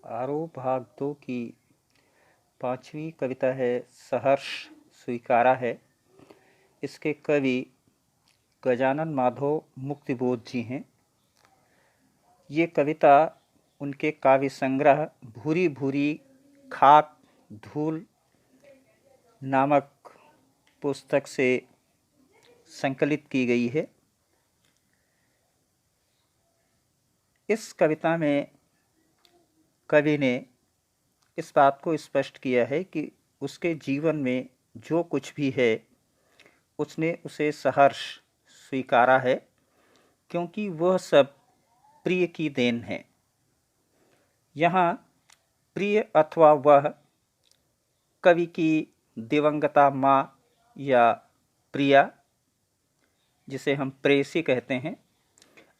आरोप भाग 2 की 5वीं कविता है सहर्ष स्वीकारा है। इसके कवि गजानन माधव मुक्तिबोध जी हैं। ये कविता उनके काव्य संग्रह भूरी भूरी खाक धूल नामक पुस्तक से संकलित की गई है। इस कविता में कवि ने इस बात को स्पष्ट किया है कि उसके जीवन में जो कुछ भी है उसने उसे सहर्ष स्वीकारा है, क्योंकि वह सब प्रिय की देन है। यहाँ प्रिय अथवा वह कवि की दिवंगता माँ या प्रिया, जिसे हम प्रेयसी कहते हैं,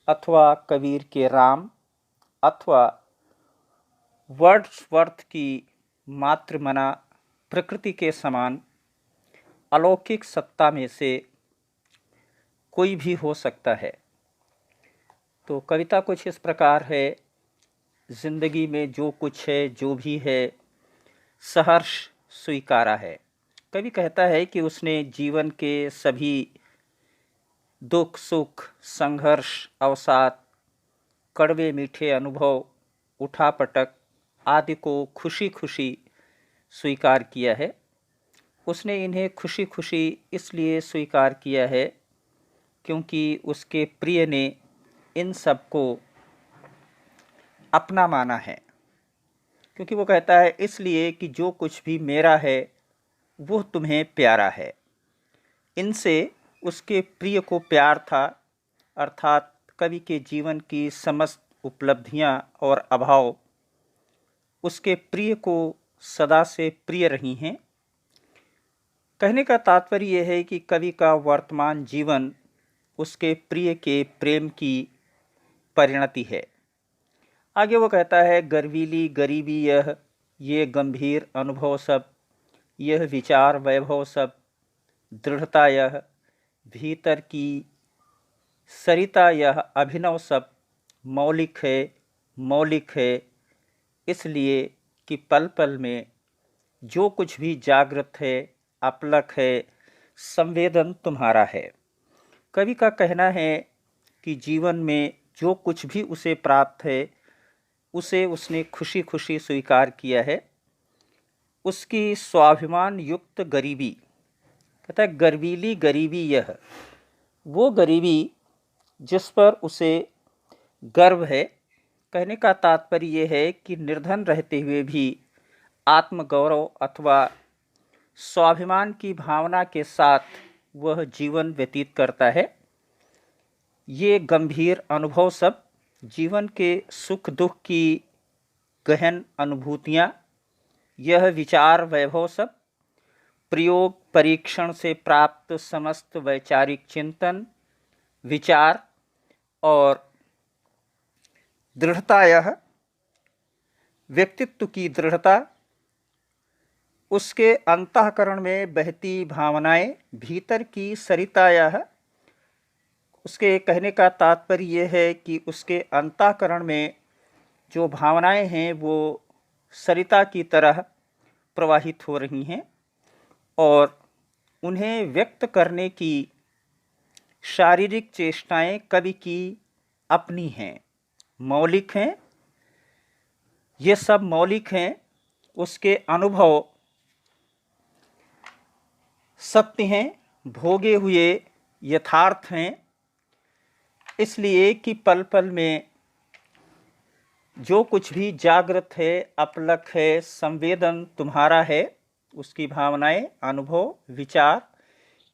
अथवा कबीर के राम, अथवा वर्ड्सवर्थ की मातृमना प्रकृति के समान अलौकिक सत्ता में से कोई भी हो सकता है। तो कविता कुछ इस प्रकार है, जिंदगी में जो कुछ है, जो भी है, सहर्ष स्वीकारा है। कवि कहता है कि उसने जीवन के सभी दुख सुख, संघर्ष, अवसाद, कड़वे मीठे अनुभव, उठापटक आदि को खुशी खुशी स्वीकार किया है। उसने इन्हें खुशी खुशी इसलिए स्वीकार किया है क्योंकि उसके प्रिय ने इन सब को अपना माना है। क्योंकि वो कहता है इसलिए कि जो कुछ भी मेरा है वो तुम्हें प्यारा है। इनसे उसके प्रिय को प्यार था, अर्थात कवि के जीवन की समस्त उपलब्धियां और अभाव उसके प्रिय को सदा से प्रिय रही हैं। कहने का तात्पर्य यह है कि कवि का वर्तमान जीवन उसके प्रिय के प्रेम की परिणति है। आगे वो कहता है गर्वीली गरीबी यह, ये गंभीर अनुभव सब, यह विचार वैभव सब, दृढ़ता यह, भीतर की सरिता यह अभिनव सब, मौलिक है इसलिए कि पल पल में जो कुछ भी जागृत है, अपलक है, संवेदन तुम्हारा है। कवि का कहना है कि जीवन में जो कुछ भी उसे प्राप्त है उसे उसने खुशी खुशी स्वीकार किया है। उसकी स्वाभिमान युक्त गरीबी, कहता है गर्वीली गरीबी यह, वो गरीबी जिस पर उसे गर्व है। कहने का तात्पर्य यह है कि निर्धन रहते हुए भी आत्मगौरव अथवा स्वाभिमान की भावना के साथ वह जीवन व्यतीत करता है। ये गंभीर अनुभव सब, जीवन के सुख दुख की गहन अनुभूतियाँ, यह विचार वैभव सब, प्रयोग परीक्षण से प्राप्त समस्त वैचारिक चिंतन विचार, और दृढ़ता यह, व्यक्तित्व की दृढ़ता, उसके अंतःकरण में बहती भावनाएं, भीतर की सरिता यह, उसके कहने का तात्पर्य यह है कि उसके अंतःकरण में जो भावनाएं हैं वो सरिता की तरह प्रवाहित हो रही हैं और उन्हें व्यक्त करने की शारीरिक चेष्टाएं कवि की अपनी हैं, मौलिक हैं। ये सब मौलिक हैं, उसके अनुभव सत्य हैं, भोगे हुए यथार्थ हैं। इसलिए कि पल पल में जो कुछ भी जागृत है, अपलक है, संवेदन तुम्हारा है। उसकी भावनाएं, अनुभव, विचार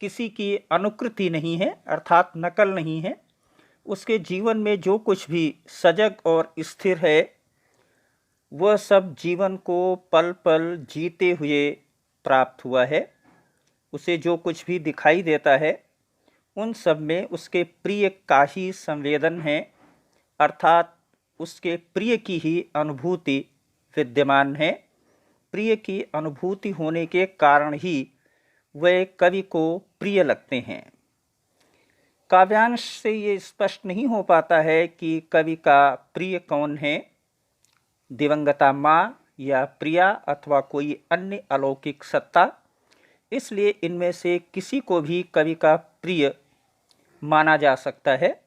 किसी की अनुकृति नहीं है, अर्थात नकल नहीं है। उसके जीवन में जो कुछ भी सजग और स्थिर है वह सब जीवन को पल पल जीते हुए प्राप्त हुआ है। उसे जो कुछ भी दिखाई देता है उन सब में उसके प्रिय का ही संवेदन है, अर्थात उसके प्रिय की ही अनुभूति विद्यमान है। प्रिय की अनुभूति होने के कारण ही वे कवि को प्रिय लगते हैं। काव्यांश से ये स्पष्ट नहीं हो पाता है कि कवि का प्रिय कौन है। दिवंगता माँ या प्रिया अथवा कोई अन्य अलौकिक सत्ता। इसलिए इनमें से किसी को भी कवि का प्रिय माना जा सकता है।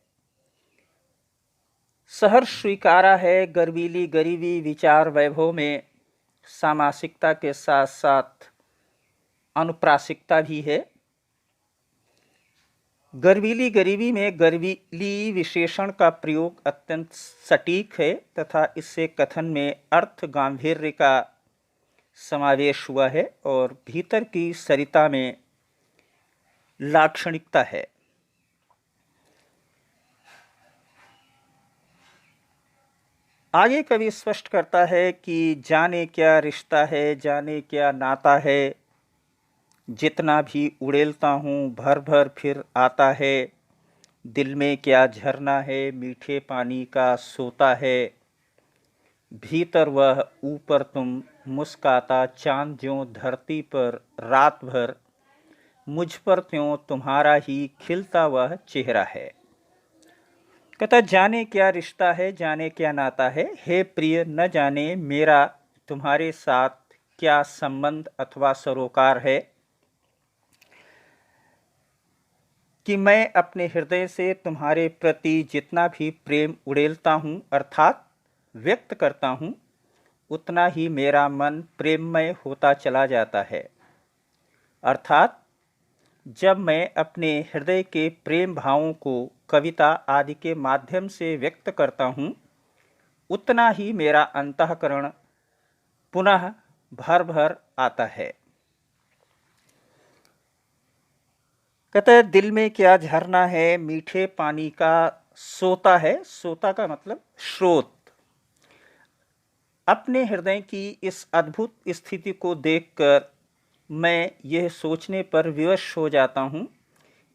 सहर्ष स्वीकारा है गर्वीली गरीबी विचार वैभव में, सामासिकता के साथ साथ अनुप्रासिकता भी है। गर्वीली गरीबी में गर्वीली विशेषण का प्रयोग अत्यंत सटीक है तथा इससे कथन में अर्थ गांधीर्य का समावेश हुआ है और भीतर की सरिता में लाक्षणिकता है। आगे कवि स्पष्ट करता है कि जाने क्या रिश्ता है, जाने क्या नाता है, जितना भी उड़ेलता हूँ भर भर फिर आता है, दिल में क्या झरना है मीठे पानी का सोता है, भीतर वह ऊपर तुम मुस्काता चांद ज्यों धरती पर रात भर, मुझ पर त्यों तुम्हारा ही खिलता वह चेहरा है। कहता जाने क्या रिश्ता है, जाने क्या नाता है, हे प्रिय न जाने मेरा तुम्हारे साथ क्या संबंध अथवा सरोकार है कि मैं अपने हृदय से तुम्हारे प्रति जितना भी प्रेम उड़ेलता हूँ अर्थात व्यक्त करता हूँ, उतना ही मेरा मन प्रेममय होता चला जाता है। अर्थात जब मैं अपने हृदय के प्रेम भावों को कविता आदि के माध्यम से व्यक्त करता हूँ, उतना ही मेरा अंतःकरण पुनः भर भर आता है। कहते हैं दिल में क्या झरना है मीठे पानी का सोता है। सोता का मतलब स्रोत। अपने हृदय की इस अद्भुत स्थिति को देखकर मैं यह सोचने पर विवश हो जाता हूँ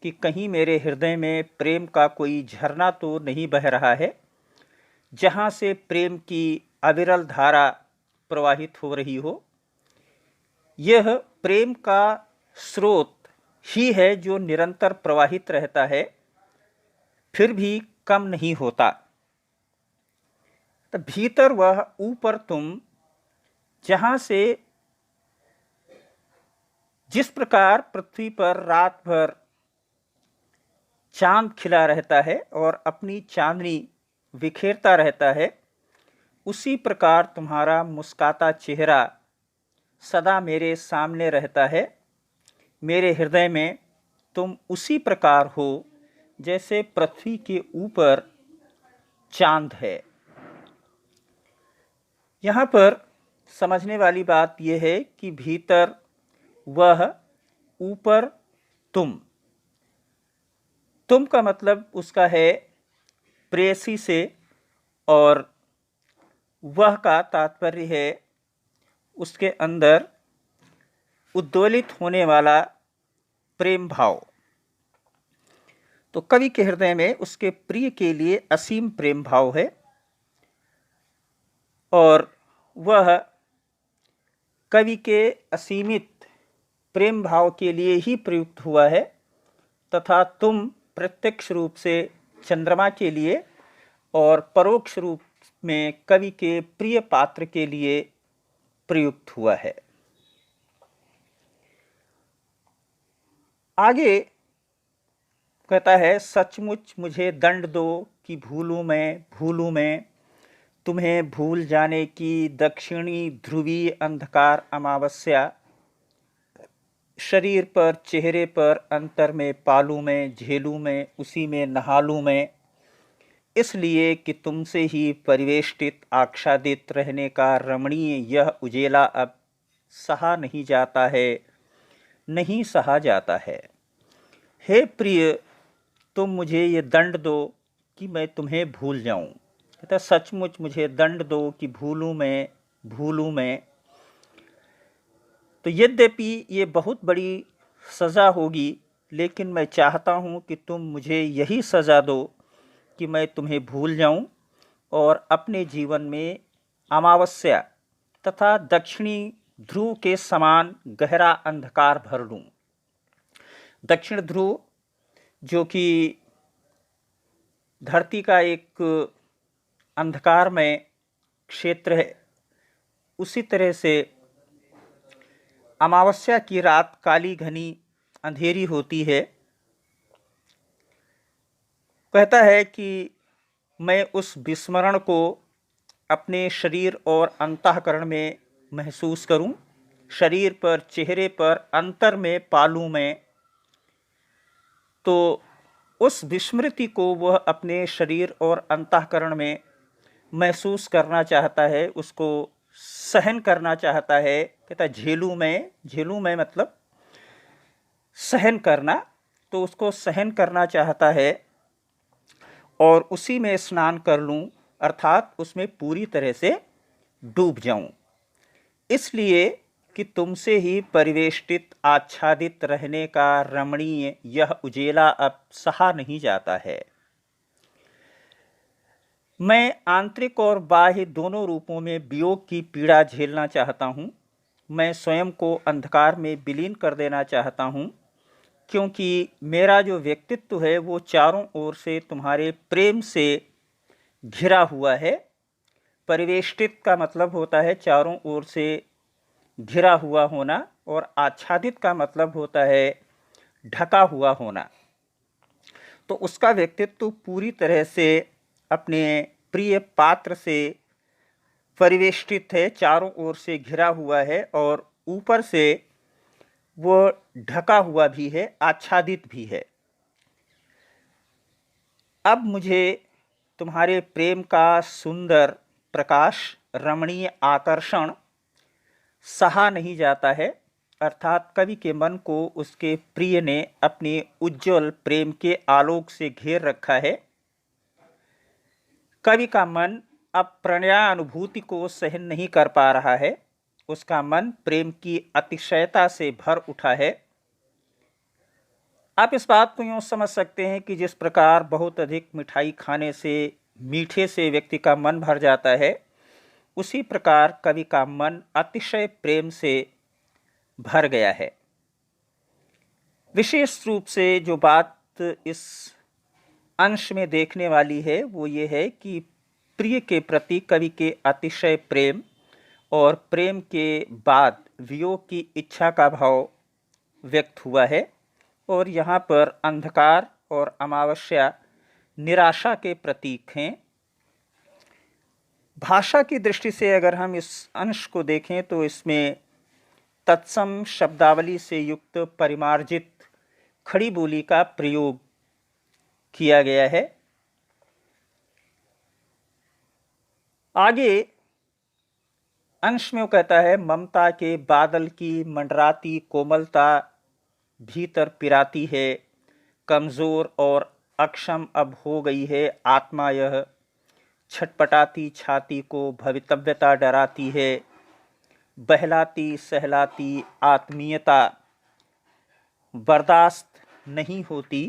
कि कहीं मेरे हृदय में प्रेम का कोई झरना तो नहीं बह रहा है, जहाँ से प्रेम की अविरल धारा प्रवाहित हो रही हो। यह प्रेम का स्रोत ही है जो निरंतर प्रवाहित रहता है, फिर भी कम नहीं होता। तो भीतर वह ऊपर तुम, जहाँ से जिस प्रकार पृथ्वी पर रात भर चांद खिला रहता है और अपनी चांदनी बिखेरता रहता है, उसी प्रकार तुम्हारा मुस्काता चेहरा सदा मेरे सामने रहता है। मेरे हृदय में तुम उसी प्रकार हो जैसे पृथ्वी के ऊपर चांद है। यहाँ पर समझने वाली बात यह है कि भीतर वह, ऊपर तुम। तुम का मतलब उसका है प्रेयसी से, और वह का तात्पर्य है उसके अंदर उद्दोलित होने वाला प्रेम भाव। तो कवि के हृदय में उसके प्रिय के लिए असीम प्रेम भाव है और वह कवि के असीमित प्रेम भाव के लिए ही प्रयुक्त हुआ है, तथा तुम प्रत्यक्ष रूप से चंद्रमा के लिए और परोक्ष रूप में कवि के प्रिय पात्र के लिए प्रयुक्त हुआ है। आगे कहता है सचमुच मुझे दंड दो कि भूलूं मैं तुम्हें भूल जाने की दक्षिणी ध्रुवीय अंधकार अमावस्या, शरीर पर चेहरे पर अंतर में पालूं मैं, झेलूं मैं, उसी में नहालूं मैं, इसलिए कि तुमसे ही परिवेष्टित आच्छादित रहने का रमणीय यह उजेला अब सहा नहीं जाता है, नहीं सहा जाता है। हे प्रिय, तुम मुझे ये दंड दो कि मैं तुम्हें भूल जाऊं। कहता सचमुच मुझे दंड दो कि भूलूं मैं। तो यद्यपि ये बहुत बड़ी सज़ा होगी, लेकिन मैं चाहता हूँ कि तुम मुझे यही सज़ा दो कि मैं तुम्हें भूल जाऊं और अपने जीवन में अमावस्या तथा दक्षिणी ध्रुव के समान गहरा अंधकार भर लूं। दक्षिण ध्रुव जो कि धरती का एक अंधकार में क्षेत्र है, उसी तरह से अमावस्या की रात काली घनी अंधेरी होती है। कहता है कि मैं उस विस्मरण को अपने शरीर और अंतःकरण में महसूस करूं, शरीर पर, चेहरे पर, अंतर में पालूं मैं। तो उस विस्मृति को वह अपने शरीर और अंतःकरण में महसूस करना चाहता है, उसको सहन करना चाहता है। कहता है झेलूं मैं मतलब सहन करना, तो उसको सहन करना चाहता है और उसी में स्नान कर लूं, अर्थात उसमें पूरी तरह से डूब जाऊं, इसलिए कि तुमसे ही परिवेष्टित आच्छादित रहने का रमणीय यह उजेला अब सहा नहीं जाता है। मैं आंतरिक और बाह्य दोनों रूपों में वियोग की पीड़ा झेलना चाहता हूँ। मैं स्वयं को अंधकार में विलीन कर देना चाहता हूँ, क्योंकि मेरा जो व्यक्तित्व है वो चारों ओर से तुम्हारे प्रेम से घिरा हुआ है। परिवेष्टित का मतलब होता है चारों ओर से घिरा हुआ होना, और आच्छादित का मतलब होता है ढका हुआ होना। तो उसका व्यक्तित्व पूरी तरह से अपने प्रिय पात्र से परिवेष्टित है, चारों ओर से घिरा हुआ है और ऊपर से वो ढका हुआ भी है, आच्छादित भी है। अब मुझे तुम्हारे प्रेम का सुंदर प्रकाश, रमणीय आकर्षण सहा नहीं जाता है, अर्थात कवि के मन को उसके प्रिय ने अपने उज्ज्वल प्रेम के आलोक से घेर रखा है। कवि का मन अब प्रणयानुभूति को सहन नहीं कर पा रहा है, उसका मन प्रेम की अतिशयता से भर उठा है। आप इस बात को यूँ समझ सकते हैं कि जिस प्रकार बहुत अधिक मिठाई खाने से, मीठे से व्यक्ति का मन भर जाता है, उसी प्रकार कवि का मन अतिशय प्रेम से भर गया है। विशेष रूप से जो बात इस अंश में देखने वाली है वो ये है कि प्रिय के प्रति कवि के अतिशय प्रेम और प्रेम के बाद वियोग की इच्छा का भाव व्यक्त हुआ है, और यहाँ पर अंधकार और अमावस्या निराशा के प्रतीक हैं। भाषा की दृष्टि से अगर हम इस अंश को देखें तो इसमें तत्सम शब्दावली से युक्त परिमार्जित खड़ी बोली का प्रयोग किया गया है। आगे अंश में वो कहता है, ममता के बादल की मंडराती कोमलता भीतर पिराती है, कमज़ोर और अक्षम अब हो गई है आत्मा यह, छटपटाती छाती को भवितव्यता डराती है, बहलाती सहलाती आत्मीयता बर्दाश्त नहीं होती।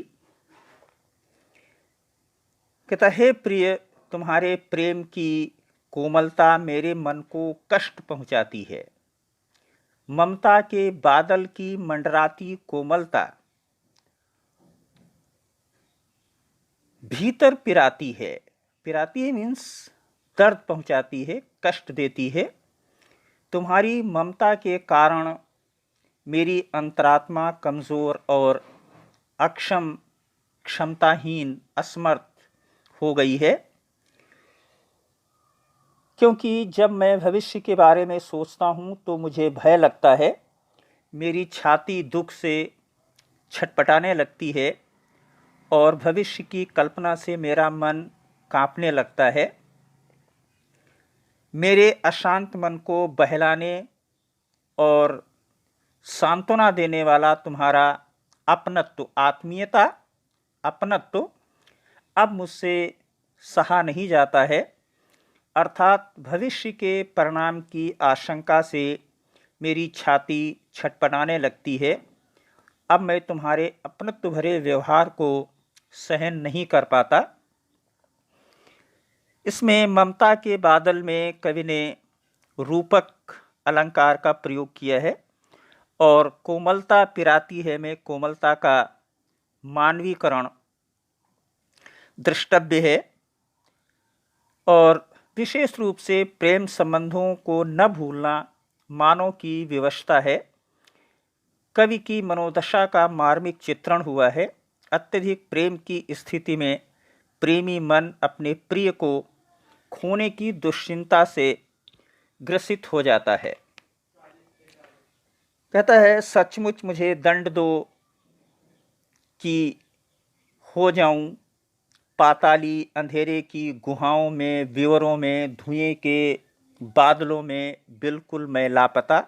कहता है, प्रिय तुम्हारे प्रेम की कोमलता मेरे मन को कष्ट पहुंचाती है। ममता के बादल की मंडराती कोमलता भीतर पिराती है, पिराती है मीन्स दर्द पहुंचाती है, कष्ट देती है। तुम्हारी ममता के कारण मेरी अंतरात्मा कमज़ोर और अक्षम, क्षमताहीन, असमर्थ हो गई है, क्योंकि जब मैं भविष्य के बारे में सोचता हूँ तो मुझे भय लगता है, मेरी छाती दुख से छटपटाने लगती है और भविष्य की कल्पना से मेरा मन कांपने लगता है। मेरे अशांत मन को बहलाने और सांत्वना देने वाला तुम्हारा अपनत्व, आत्मीयता, अपनत्व अब मुझसे सहा नहीं जाता है, अर्थात भविष्य के परिणाम की आशंका से मेरी छाती छटपटाने लगती है। अब मैं तुम्हारे अपनत्व भरे व्यवहार को सहन नहीं कर पाता। इसमें ममता के बादल में कवि ने रूपक अलंकार का प्रयोग किया है, और कोमलता पिराती है में कोमलता का मानवीकरण दृष्टव्य है, और विशेष रूप से प्रेम संबंधों को न भूलना मानव की विवशता है। कवि की मनोदशा का मार्मिक चित्रण हुआ है। अत्यधिक प्रेम की स्थिति में प्रेमी मन अपने प्रिय को खोने की दुश्चिंता से ग्रसित हो जाता है। कहता है, सचमुच मुझे दंड दो कि हो जाऊं पाताली अंधेरे की गुहाओं में, विवरों में, धुएं के बादलों में, बिल्कुल मैं लापता।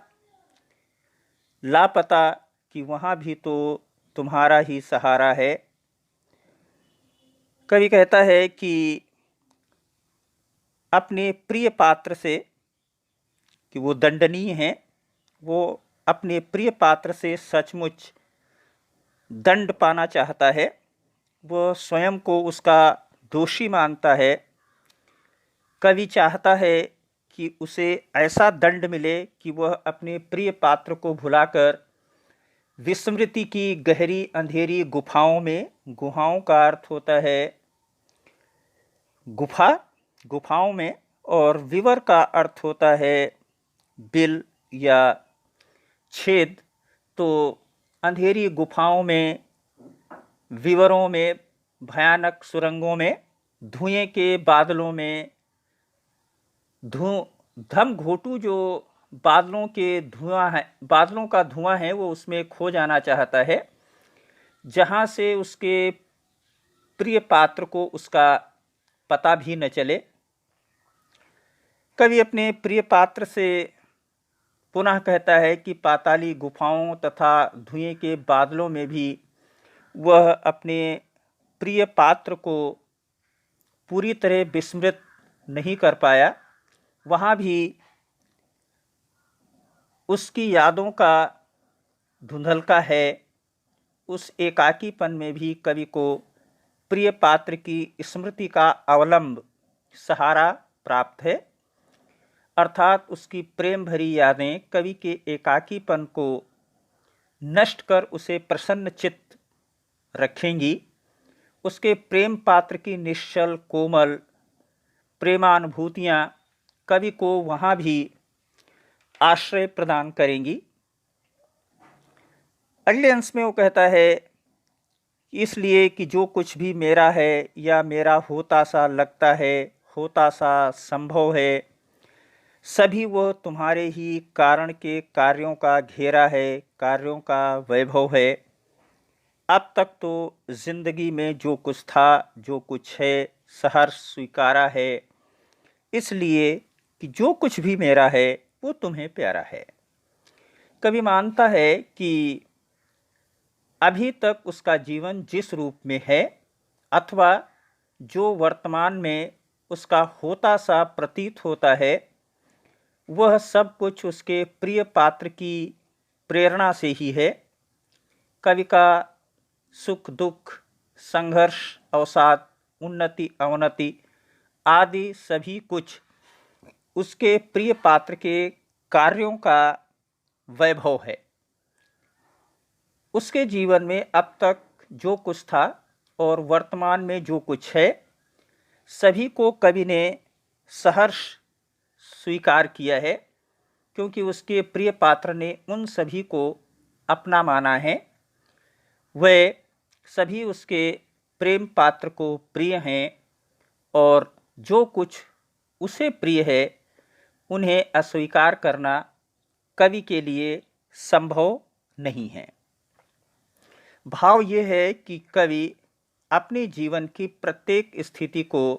लापता कि वहाँ भी तो तुम्हारा ही सहारा है। कवि कहता है कि अपने प्रिय पात्र से, कि वो दंडनीय हैं, वो अपने प्रिय पात्र से सचमुच दंड पाना चाहता है। वह स्वयं को उसका दोषी मानता है। कवि चाहता है कि उसे ऐसा दंड मिले कि वह अपने प्रिय पात्र को भुलाकर विस्मृति की गहरी अंधेरी गुफाओं में, गुहाओं का अर्थ होता है गुफा, गुफाओं में, और विवर का अर्थ होता है बिल या छेद। तो अंधेरी गुफाओं में, विवरों में, भयानक सुरंगों में, धुएं के बादलों में, धम घोटू जो बादलों के धुआं है, बादलों का धुआं है, वो उसमें खो जाना चाहता है, जहाँ से उसके प्रिय पात्र को उसका पता भी न चले। कवि अपने प्रिय पात्र से पुनः कहता है कि पाताली गुफाओं तथा धुएं के बादलों में भी वह अपने प्रिय पात्र को पूरी तरह विस्मृत नहीं कर पाया। वहाँ भी उसकी यादों का धुंधलका है। उस एकाकीपन में भी कवि को प्रिय पात्र की स्मृति का अवलंब, सहारा प्राप्त है। अर्थात उसकी प्रेम भरी यादें कवि के एकाकीपन को नष्ट कर उसे प्रसन्न चित्त रखेंगी। उसके प्रेम पात्र की निश्चल कोमल प्रेमानुभूतियाँ कवि को वहाँ भी आश्रय प्रदान करेंगी। अगले अंश में वो कहता है, इसलिए कि जो कुछ भी मेरा है या मेरा होता सा लगता है, होता सा संभव है, सभी वह तुम्हारे ही कारण के कार्यों का घेरा है, कार्यों का वैभव है। अब तक तो जिंदगी में जो कुछ था, जो कुछ है, सहर्ष स्वीकारा है, इसलिए कि जो कुछ भी मेरा है वो तुम्हें प्यारा है। कवि मानता है कि अभी तक उसका जीवन जिस रूप में है, अथवा जो वर्तमान में उसका होता सा प्रतीत होता है, वह सब कुछ उसके प्रिय पात्र की प्रेरणा से ही है। कवि का सुख दुख, संघर्ष अवसाद, उन्नति अवनति आदि सभी कुछ उसके प्रिय पात्र के कार्यों का वैभव है। उसके जीवन में अब तक जो कुछ था और वर्तमान में जो कुछ है, सभी को कवि ने सहर्ष स्वीकार किया है, क्योंकि उसके प्रिय पात्र ने उन सभी को अपना माना है। वे सभी उसके प्रेम पात्र को प्रिय हैं और जो कुछ उसे प्रिय है उन्हें अस्वीकार करना कवि के लिए संभव नहीं है। भाव ये है कि कवि अपने जीवन की प्रत्येक स्थिति को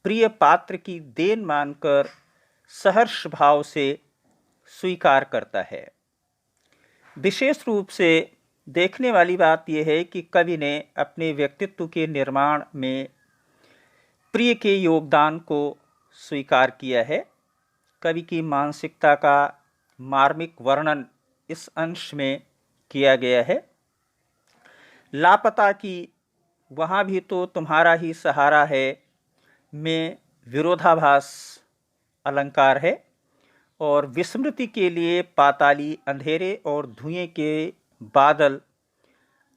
प्रिय पात्र की देन मानकर सहर्ष भाव से स्वीकार करता है। विशेष रूप से देखने वाली बात यह है कि कवि ने अपने व्यक्तित्व के निर्माण में प्रिय के योगदान को स्वीकार किया है। कवि की मानसिकता का मार्मिक वर्णन इस अंश में किया गया है। लापता की वहाँ भी तो तुम्हारा ही सहारा है में विरोधाभास अलंकार है, और विस्मृति के लिए पाताली अंधेरे और धुएं के बादल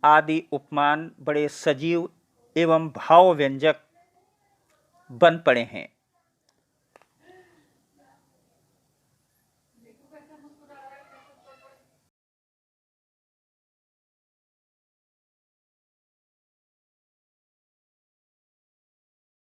आदि उपमान बड़े सजीव एवं भाव व्यंजक बन पड़े हैं।